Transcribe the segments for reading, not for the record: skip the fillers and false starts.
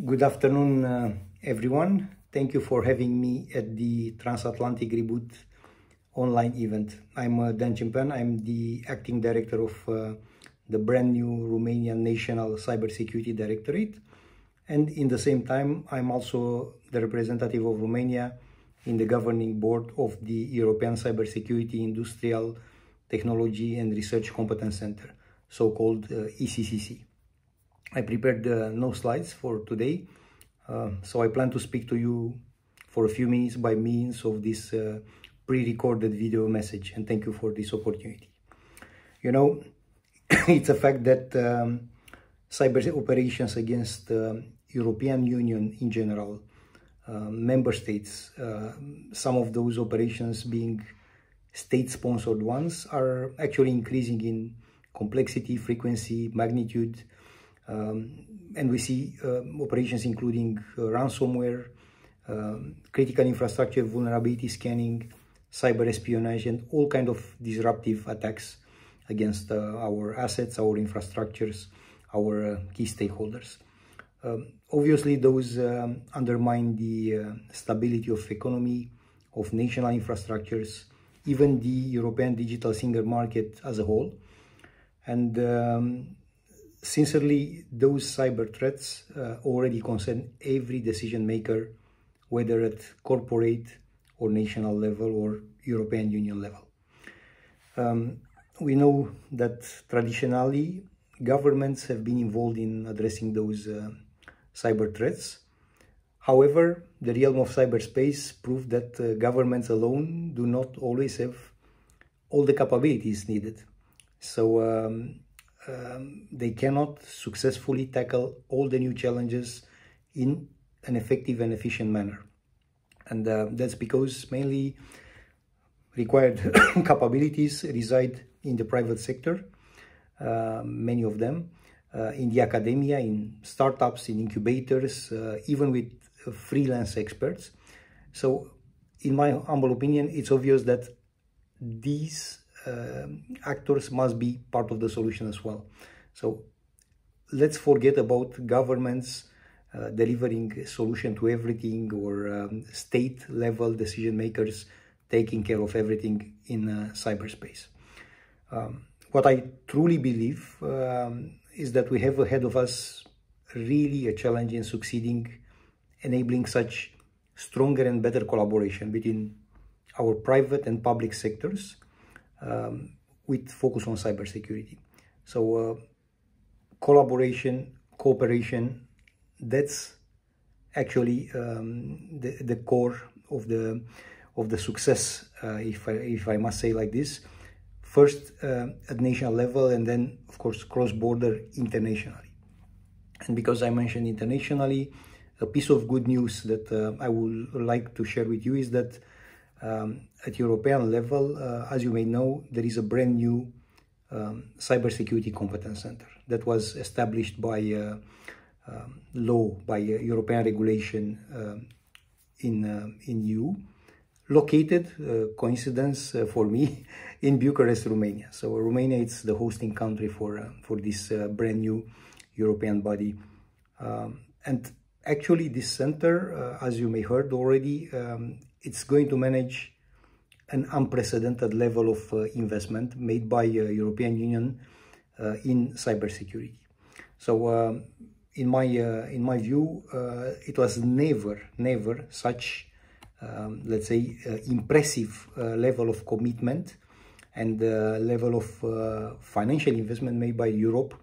Good afternoon, everyone. Thank you for having me at the Transatlantic Reboot online event. I'm Dan Cimpean. I'm the acting director of the brand new Romanian National Cybersecurity Directorate. And in the same time, I'm also the representative of Romania in the governing board of the European Cybersecurity Industrial Technology and Research Competence Center, so-called ECCC. I prepared no slides for today, so I plan to speak to you for a few minutes by means of this pre-recorded video message, and thank you for this opportunity. You know, it's a fact that cyber operations against European Union in general, member states, some of those operations being state-sponsored ones, are actually increasing in complexity, frequency, magnitude, and we see operations including ransomware, critical infrastructure vulnerability scanning, cyber espionage, and all kinds of disruptive attacks against our assets, our infrastructures, our key stakeholders. Obviously, those undermine the stability of economy, of national infrastructures, even the European digital single market as a whole. And sincerely, those cyber threats already concern every decision maker, whether at corporate or national level or European Union level. We know that traditionally governments have been involved in addressing those cyber threats. However, the realm of cyberspace proved that governments alone do not always have all the capabilities needed. So they cannot successfully tackle all the new challenges in an effective and efficient manner. And that's because mainly required capabilities reside in the private sector, many of them, in the academia, in startups, in incubators, even with freelance experts. So in my humble opinion, it's obvious that these actors must be part of the solution as well. So let's forget about governments delivering a solution to everything, or state level decision makers taking care of everything in cyberspace. What I truly believe is that we have ahead of us really a challenge in succeeding, enabling such stronger and better collaboration between our private and public sectors, with focus on cybersecurity. So collaboration, cooperation, that's actually the core of the success, if I must say like this. First at national level, and then of course cross-border internationally. And because I mentioned internationally, a piece of good news that I would like to share with you is that at European level, as you may know, there is a brand new Cybersecurity Competence Center that was established by law, by European regulation in EU, located, coincidence for me, in Bucharest, Romania. So Romania is the hosting country for this brand new European body. And actually this center, as you may heard already, it's going to manage an unprecedented level of investment made by European Union in cybersecurity. So in my view, it was never such let's say impressive level of commitment and level of financial investment made by Europe,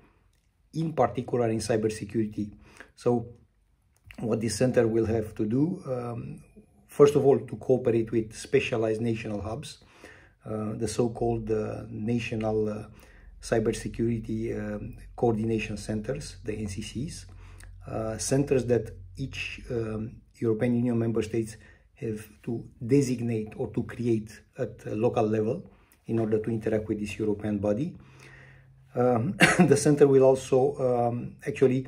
in particular in cybersecurity. So what this center will have to do, first of all, to cooperate with specialized national hubs, the so-called national cybersecurity coordination centers, the NCCs, centers that each European Union member states have to designate or to create at a local level in order to interact with this European body. The center will also actually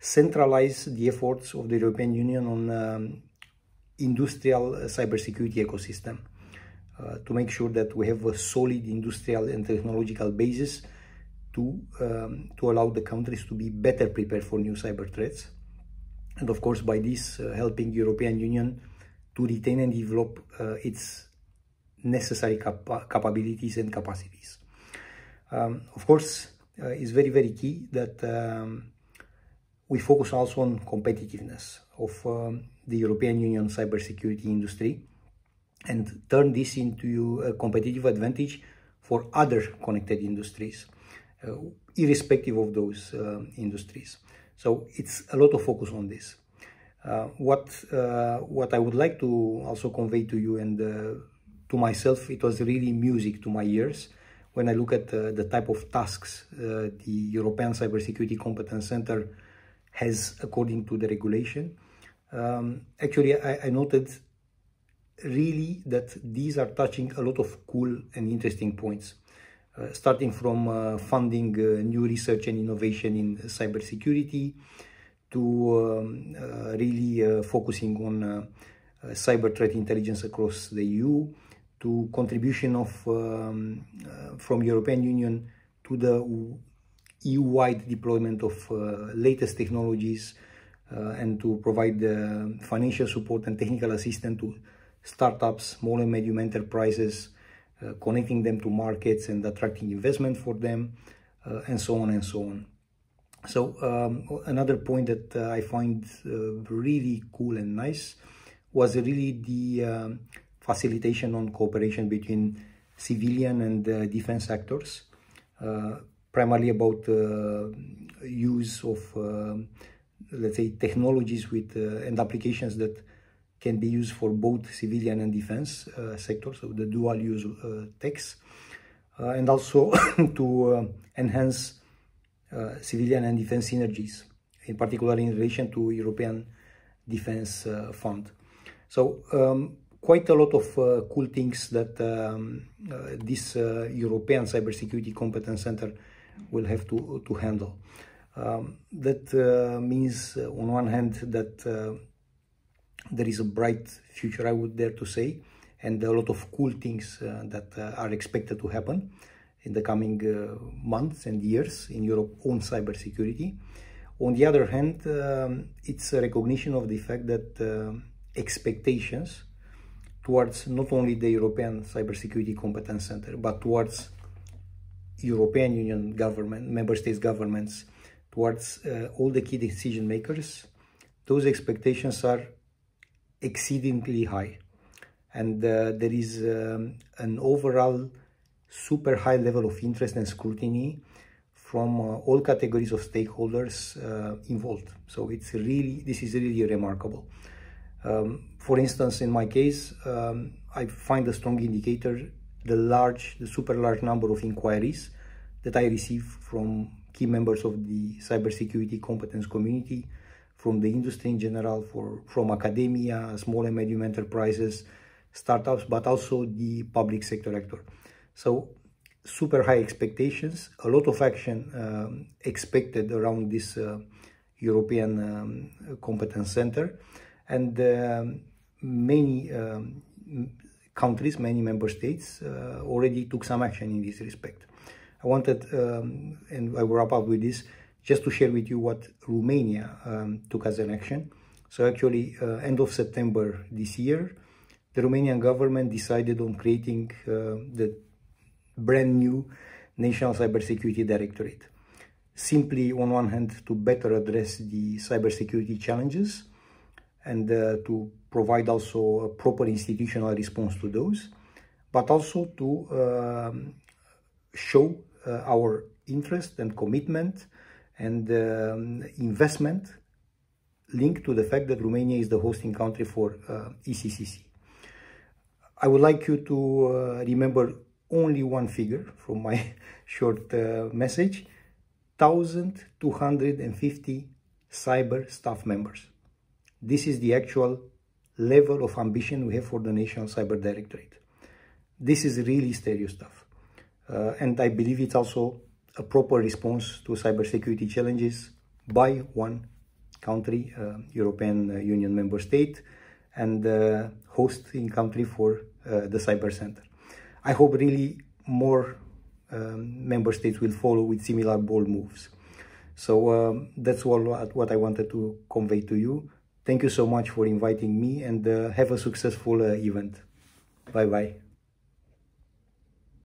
centralize the efforts of the European Union on industrial cybersecurity ecosystem to make sure that we have a solid industrial and technological basis to allow the countries to be better prepared for new cyber threats. and of course by this helping European Union to retain and develop its necessary capabilities and capacities. Of course, it's very, very key that we focus also on competitiveness of the European Union cybersecurity industry and turn this into a competitive advantage for other connected industries, irrespective of those industries. So it's a lot of focus on this. What I would like to also convey to you and to myself, it was really music to my ears when I look at the type of tasks the European Cybersecurity Competence Center has according to the regulation. Actually, I noted really that these are touching a lot of cool and interesting points, starting from funding new research and innovation in cybersecurity to really focusing on cyber threat intelligence across the EU, to contribution of from European Union to the EU-wide deployment of latest technologies and to provide financial support and technical assistance to startups, small and medium enterprises, connecting them to markets and attracting investment for them, and so on and so on. So another point that I find really cool and nice was really the facilitation on cooperation between civilian and defense actors, primarily about use of, let's say, technologies with and applications that can be used for both civilian and defense sectors, so the dual use techs, and also to enhance civilian and defense synergies, in particular in relation to European Defense Fund. So quite a lot of cool things that this European Cybersecurity Competence Center will have to handle. That means on one hand that there is a bright future, I would dare to say, and a lot of cool things that are expected to happen in the coming months and years in Europe's own cybersecurity. On the other hand, it's a recognition of the fact that expectations towards not only the European Cybersecurity Competence Center, but towards European Union government, member states governments, towards all the key decision makers, those expectations are exceedingly high. And there is an overall super high level of interest and scrutiny from all categories of stakeholders involved. So it's really, this is really remarkable. For instance, in my case, I find a strong indicator the super large number of inquiries that I receive from key members of the cybersecurity competence community, from the industry in general, from academia, small and medium enterprises, startups, but also the public sector actor. So super high expectations, a lot of action expected around this European Competence Center, and many countries, many member states already took some action in this respect. I wanted, and I will wrap up with this, just to share with you what Romania took as an action. So actually, end of September this year, the Romanian government decided on creating the brand new National Cybersecurity Directorate. Simply, on one hand, to better address the cybersecurity challenges and to provide also a proper institutional response to those, but also to show our interest and commitment and investment linked to the fact that Romania is the hosting country for ECCC. I would like you to remember only one figure from my short message: 1,250 cyber staff members. This is the actual level of ambition we have for the National Cyber Directorate. This is really serious stuff. And I believe it's also a proper response to cybersecurity challenges by one country, European Union member state, and hosting country for the Cyber Center. I hope really more member states will follow with similar bold moves. So that's all what I wanted to convey to you. Thank you so much for inviting me, and have a successful event. Bye bye.